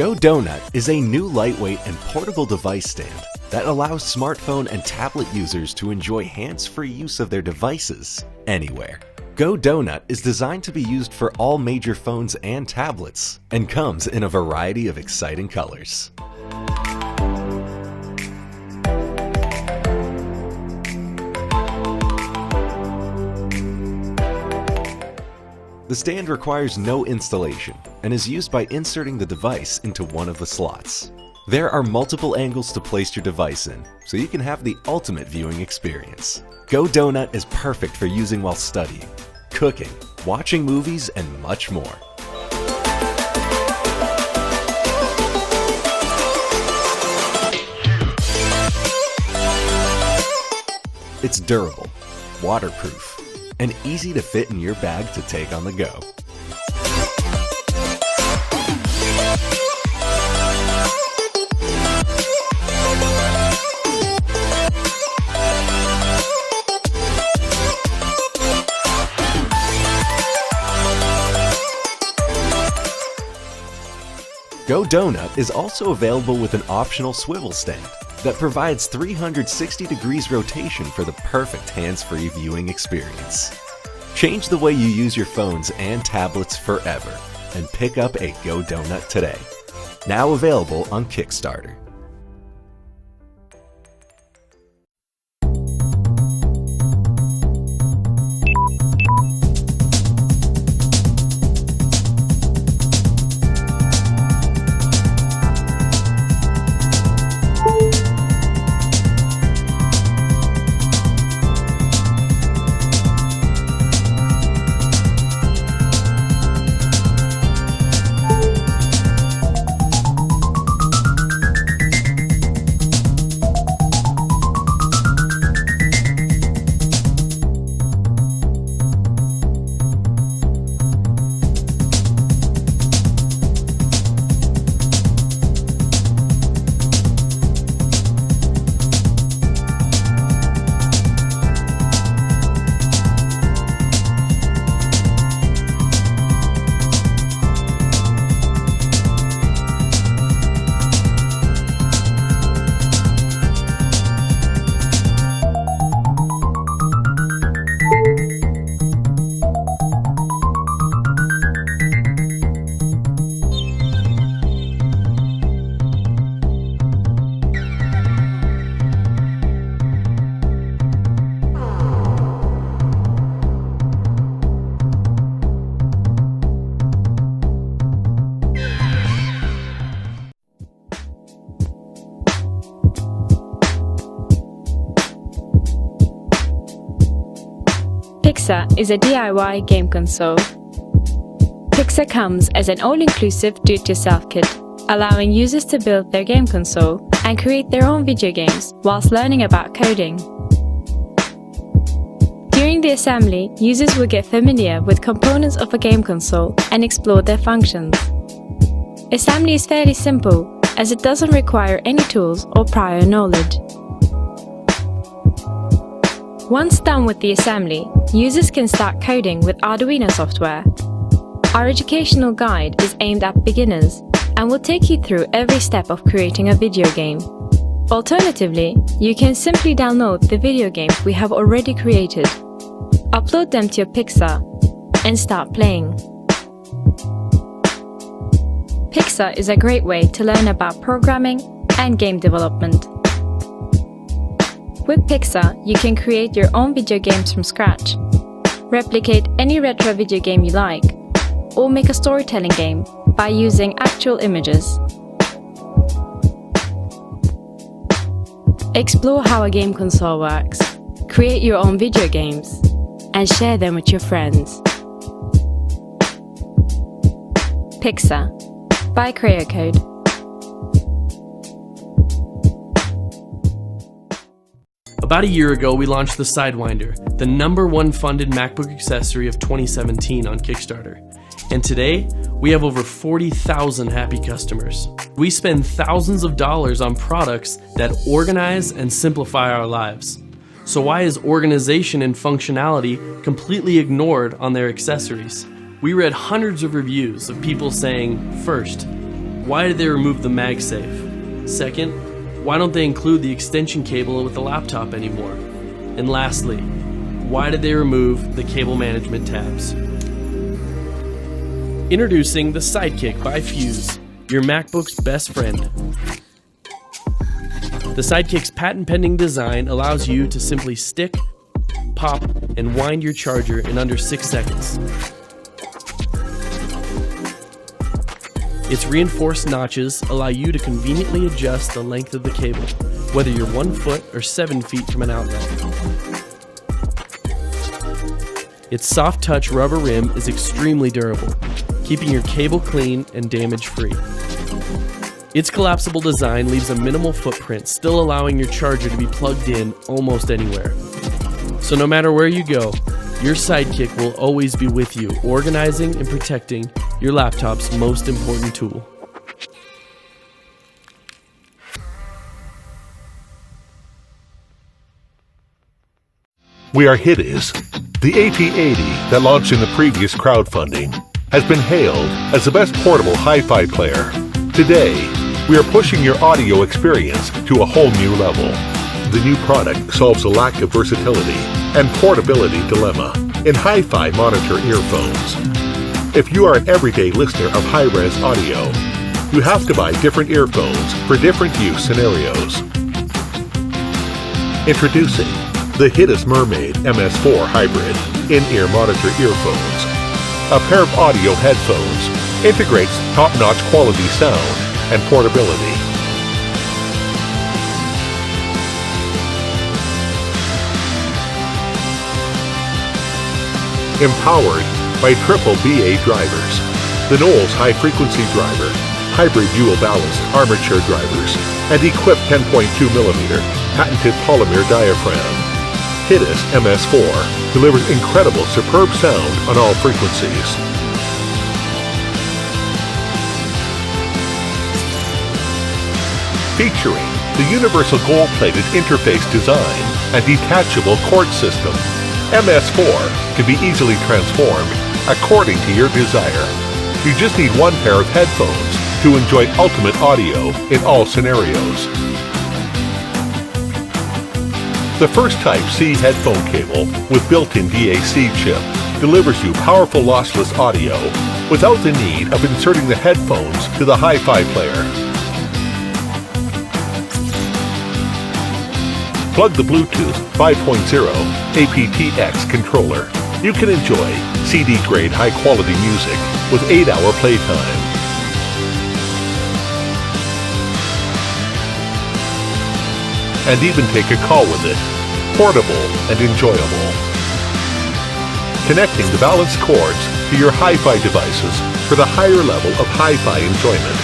Go Donut is a new lightweight and portable device stand that allows smartphone and tablet users to enjoy hands-free use of their devices anywhere. Go Donut is designed to be used for all major phones and tablets and comes in a variety of exciting colors. The stand requires no installation and is used by inserting the device into one of the slots. There are multiple angles to place your device in, so you can have the ultimate viewing experience. Go Donut is perfect for using while studying, cooking, watching movies, and much more. It's durable, waterproof, and easy to fit in your bag to take on the go. Go Donut is also available with an optional swivel stand that provides 360 degrees rotation for the perfect hands-free viewing experience. Change the way you use your phones and tablets forever and pick up a Go Donut today. Now available on Kickstarter. PYXA is a DIY game console. PYXA comes as an all-inclusive do-it-yourself kit, allowing users to build their game console and create their own video games whilst learning about coding. During the assembly, users will get familiar with components of a game console and explore their functions. Assembly is fairly simple, as it doesn't require any tools or prior knowledge. Once done with the assembly, users can start coding with Arduino software. Our educational guide is aimed at beginners and will take you through every step of creating a video game. Alternatively, you can simply download the video games we have already created, upload them to your PYXA, and start playing. PYXA is a great way to learn about programming and game development. With PYXA, you can create your own video games from scratch, replicate any retro video game you like, or make a storytelling game by using actual images. Explore how a game console works, create your own video games, and share them with your friends. PYXA by Code. About a year ago, we launched the Sidewinder, the #1 funded MacBook accessory of 2017 on Kickstarter. And today, we have over 40,000 happy customers. We spend thousands of dollars on products that organize and simplify our lives. So why is organization and functionality completely ignored on their accessories? We read hundreds of reviews of people saying, first, why did they remove the MagSafe? Second, why don't they include the extension cable with the laptop anymore? And lastly, why did they remove the cable management tabs? Introducing the Sidekick by Fuse, your MacBook's best friend. The Sidekick's patent-pending design allows you to simply stick, pop, and wind your charger in under 6 seconds. Its reinforced notches allow you to conveniently adjust the length of the cable, whether you're 1 foot or 7 feet from an outlet. Its soft-touch rubber rim is extremely durable, keeping your cable clean and damage-free. Its collapsible design leaves a minimal footprint, still allowing your charger to be plugged in almost anywhere. So no matter where you go, your Sidekick will always be with you, organizing and protecting your laptop's most important tool. We are Hideous. The AT80 that launched in the previous crowdfunding has been hailed as the best portable hi-fi player. Today, we are pushing your audio experience to a whole new level. The new product solves a lack of versatility and portability dilemma in hi-fi monitor earphones. If you are an everyday listener of high-res audio, you have to buy different earphones for different use scenarios. Introducing the Hideous Mermaid MS4 Hybrid in-ear monitor earphones. A pair of audio headphones integrates top-notch quality sound and portability. Empowered by triple BA drivers, the Knowles high-frequency driver, hybrid dual-balanced armature drivers, and equipped 10.2mm patented polymer diaphragm. Hideous MS4 delivers incredible superb sound on all frequencies. Featuring the universal gold-plated interface design and detachable cord system, MS4 can be easily transformed according to your desire. You just need one pair of headphones to enjoy ultimate audio in all scenarios. The first Type-C headphone cable with built-in DAC chip delivers you powerful lossless audio without the need of inserting the headphones to the hi-fi player. Plug the Bluetooth 5.0 aptX controller. You can enjoy CD-grade high-quality music with 8-hour playtime. And even take a call with it. Portable and enjoyable. Connecting the balanced cords to your hi-fi devices for the higher level of hi-fi enjoyment.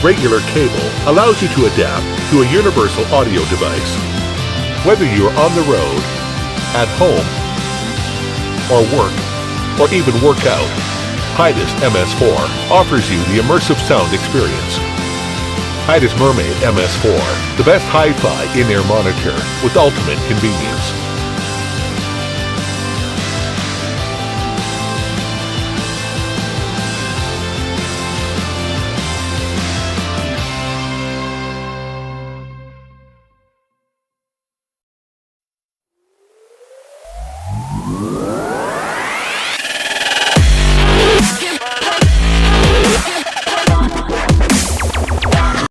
Regular cable allows you to adapt to a universal audio device. Whether you're on the road, at home, or work, or even work out, Hideous MS4 offers you the immersive sound experience. Hideous Mermaid MS4, the best hi-fi in-ear monitor with ultimate convenience.